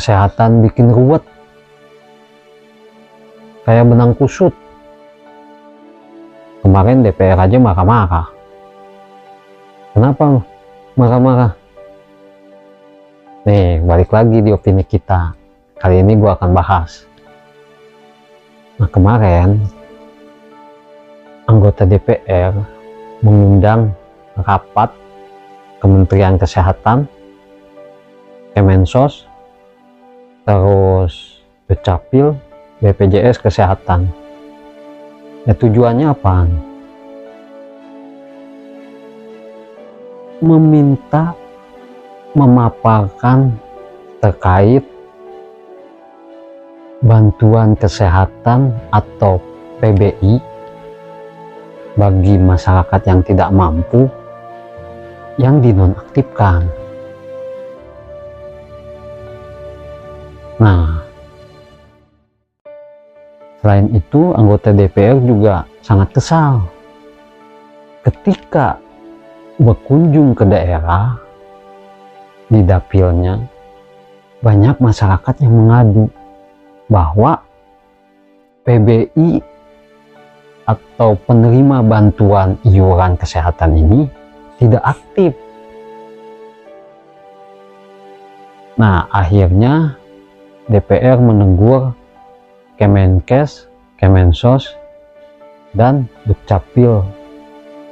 kesehatan bikin ruwet, kayak benang kusut. Kemarin DPR aja marah-marah. Kenapa marah-marah? Nih, balik lagi di opini kita. Kali ini gua akan bahas. Nah, kemarin anggota DPR mengundang rapat Kementerian Kesehatan, Kemensos, terus Dukcapil, BPJS Kesehatan. Ya, tujuannya apa? Meminta memaparkan terkait bantuan kesehatan atau PBI bagi masyarakat yang tidak mampu yang dinonaktifkan. Nah, selain itu anggota DPR juga sangat kesal ketika berkunjung ke daerah di dapilnya. Banyak masyarakat yang mengadu bahwa PBI atau penerima bantuan iuran kesehatan ini tidak aktif. Nah, akhirnya DPR menegur Kemenkes, Kemensos, dan Dukcapil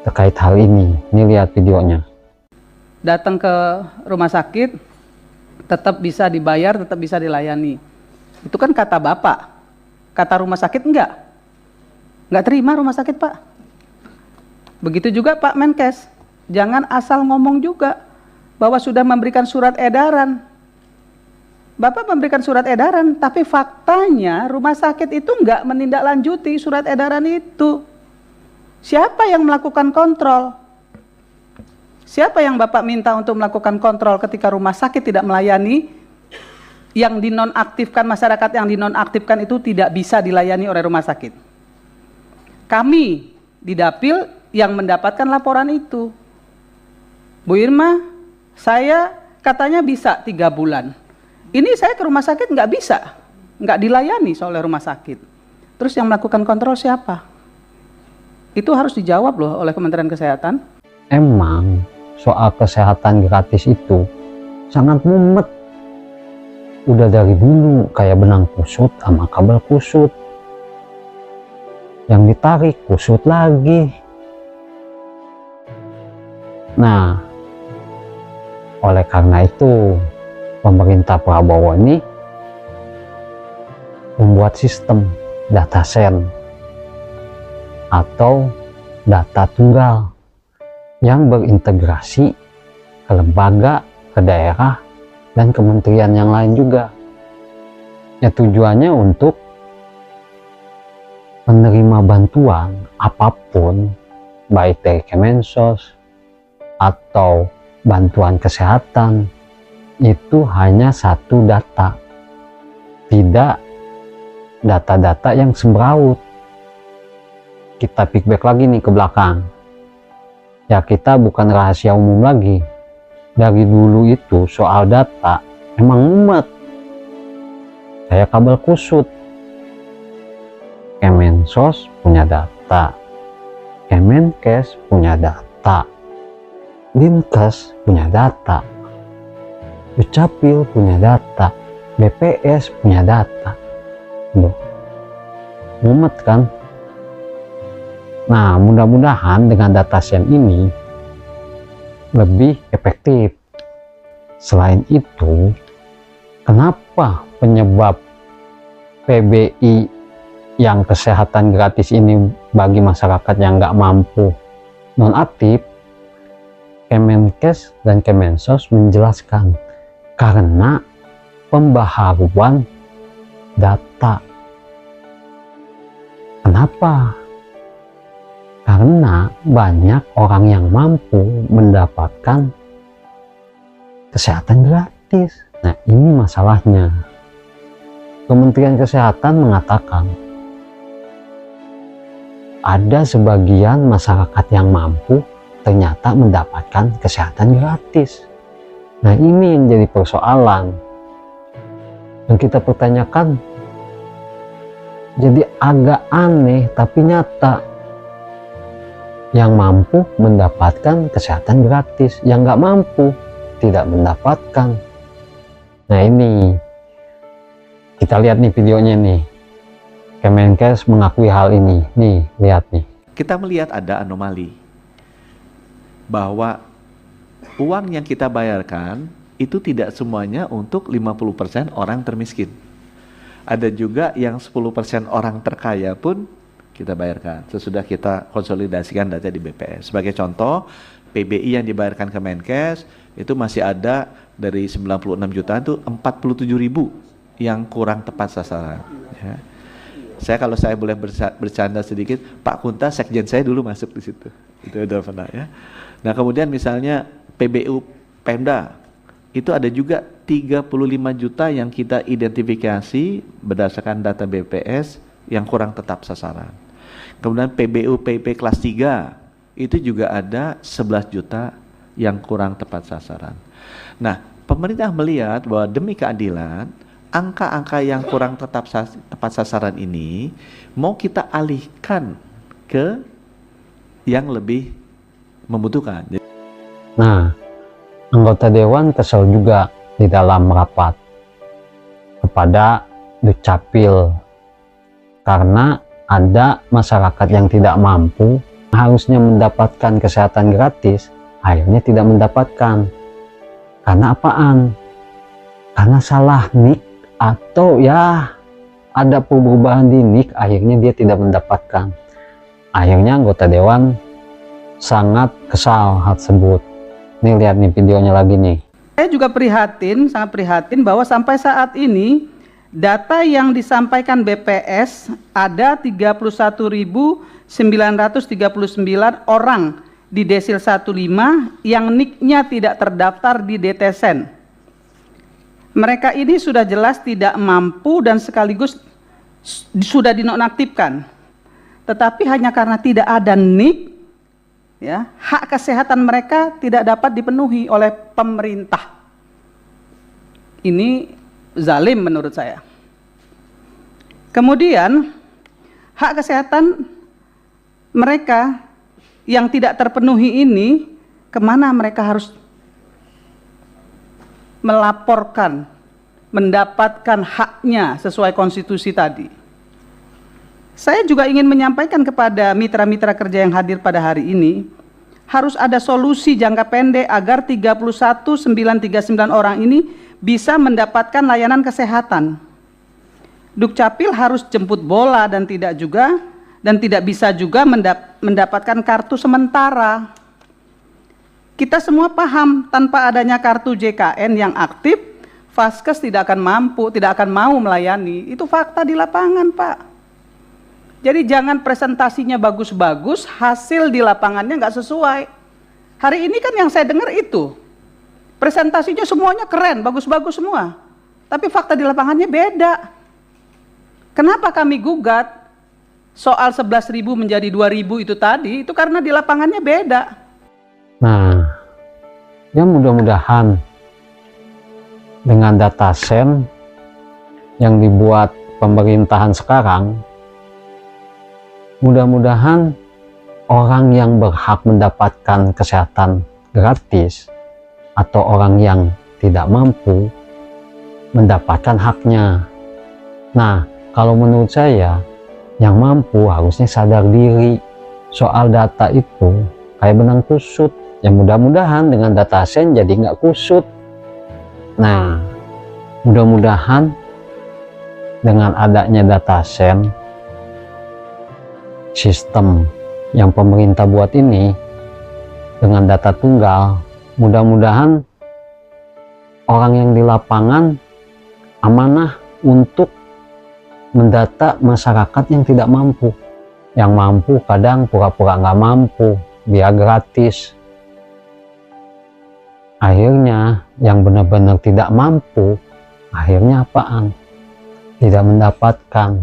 terkait hal ini. Ini lihat videonya. Datang ke rumah sakit, tetap bisa dibayar, tetap bisa dilayani. Itu kan kata Bapak. Kata rumah sakit enggak terima rumah sakit, Pak. Begitu juga Pak Menkes. Jangan asal ngomong juga bahwa sudah memberikan surat edaran. Bapak memberikan surat edaran, tapi faktanya rumah sakit itu enggak menindaklanjuti surat edaran itu. Siapa yang melakukan kontrol? Siapa yang Bapak minta untuk melakukan kontrol ketika rumah sakit tidak melayani? Yang dinonaktifkan, masyarakat yang dinonaktifkan itu tidak bisa dilayani oleh rumah sakit. Kami di Dapil yang mendapatkan laporan itu. Bu Irma, saya katanya bisa 3 bulan. Ini saya ke rumah sakit nggak bisa, nggak dilayani oleh rumah sakit. Terus yang melakukan kontrol siapa? Itu harus dijawab loh oleh Kementerian Kesehatan. Emang soal kesehatan gratis itu sangat mumet. Udah dari dulu kayak benang kusut sama kabel kusut. Yang ditarik kusut lagi. Nah, oleh karena itu pemerintah Prabowo ini membuat sistem data sen atau data tunggal yang berintegrasi ke lembaga, ke daerah, dan kementerian yang lain juga. Ya, tujuannya untuk menerima bantuan apapun, baik dari Kemensos atau bantuan kesehatan, itu hanya satu data, tidak data-data yang sembraut. Kita pick back lagi nih ke belakang. Ya, kita bukan rahasia umum lagi. Dari dulu itu soal data emang mumet. Kayak kabel kusut. Kemensos punya data, Kemenkes punya data, Dinkes punya data, Dukcapil punya data, BPS punya data. Loh, mumet kan? Nah, mudah-mudahan dengan data sen ini lebih efektif. Selain itu, kenapa penyebab PBI yang kesehatan gratis ini bagi masyarakat yang nggak mampu nonaktif? Kemenkes dan Kemensos menjelaskan karena pembaharuan data. Kenapa? Karena banyak orang yang mampu mendapatkan kesehatan gratis. Nah, ini masalahnya. Kementerian Kesehatan mengatakan ada sebagian masyarakat yang mampu ternyata mendapatkan kesehatan gratis. Nah, ini yang jadi persoalan. yang kita pertanyakan jadi agak aneh tapi nyata. Yang mampu mendapatkan kesehatan gratis, yang nggak mampu tidak mendapatkan. Nah ini kita lihat nih videonya nih, Kemenkes mengakui hal ini. Nih lihat nih, kita melihat ada anomali bahwa uang yang kita bayarkan itu tidak semuanya untuk 50% orang termiskin. Ada juga yang 10% orang terkaya pun kita bayarkan sesudah kita konsolidasikan data di BPS. Sebagai contoh, PBI yang dibayarkan ke Kemenkes itu masih ada dari 96 juta itu 47.000 yang kurang tepat sasaran. Ya. Kalau saya boleh bercanda sedikit, Pak Kunta sekjen saya dulu masuk di situ. Itu udah pernah ya. Nah kemudian misalnya PBU Pemda itu ada juga 35 juta yang kita identifikasi berdasarkan data BPS yang kurang tetap sasaran. Kemudian PBU PP kelas 3 itu juga ada 11 juta yang kurang tepat sasaran. Nah, pemerintah melihat bahwa demi keadilan, angka-angka yang kurang tepat sasaran ini mau kita alihkan ke yang lebih membutuhkan. nah anggota dewan kesal juga di dalam rapat kepada Dukcapil karena ada masyarakat yang tidak mampu harusnya mendapatkan kesehatan gratis, akhirnya tidak mendapatkan. Karena apaan? Karena salah nik atau ya ada perubahan di nik, akhirnya dia tidak mendapatkan. Akhirnya anggota dewan sangat kesal hal tersebut. Nih lihat nih videonya lagi nih. Saya juga prihatin, sangat prihatin bahwa sampai saat ini data yang disampaikan BPS ada 31.939 orang di Desil 15 yang NIK-nya tidak terdaftar di DTSEN. Mereka ini sudah jelas tidak mampu dan sekaligus sudah dinonaktifkan. Tetapi hanya karena tidak ada NIK, ya, hak kesehatan mereka tidak dapat dipenuhi oleh pemerintah. Ini zalim menurut saya. Kemudian hak kesehatan mereka yang tidak terpenuhi ini, kemana mereka harus melaporkan, mendapatkan haknya sesuai konstitusi tadi. Saya juga ingin menyampaikan kepada mitra-mitra kerja yang hadir pada hari ini, harus ada solusi jangka pendek agar 31.939 orang ini bisa mendapatkan layanan kesehatan. Dukcapil harus jemput bola dan tidak bisa juga mendapatkan kartu sementara. Kita semua paham tanpa adanya kartu JKN yang aktif, Vaskes tidak akan mampu, tidak akan mau melayani. Itu fakta di lapangan, Pak. Jadi jangan presentasinya bagus-bagus, hasil di lapangannya nggak sesuai. Hari ini kan yang saya dengar itu, presentasinya semuanya keren, bagus-bagus semua. Tapi fakta di lapangannya beda. Kenapa kami gugat soal 11.000 menjadi 2.000 itu tadi, itu karena di lapangannya beda. Nah, ya mudah-mudahan dengan data SEN yang dibuat pemerintahan sekarang, mudah-mudahan orang yang berhak mendapatkan kesehatan gratis atau orang yang tidak mampu mendapatkan haknya. Nah, kalau menurut saya, yang mampu harusnya sadar diri soal data itu kayak benang kusut. Ya mudah-mudahan dengan data SEN jadi nggak kusut. Nah, mudah-mudahan dengan adanya data SEN, sistem yang pemerintah buat ini dengan data tunggal, mudah-mudahan orang yang di lapangan amanah untuk mendata masyarakat yang tidak mampu. Yang mampu kadang pura-pura nggak mampu biar gratis. Akhirnya yang benar-benar tidak mampu, akhirnya apaan? Tidak mendapatkan.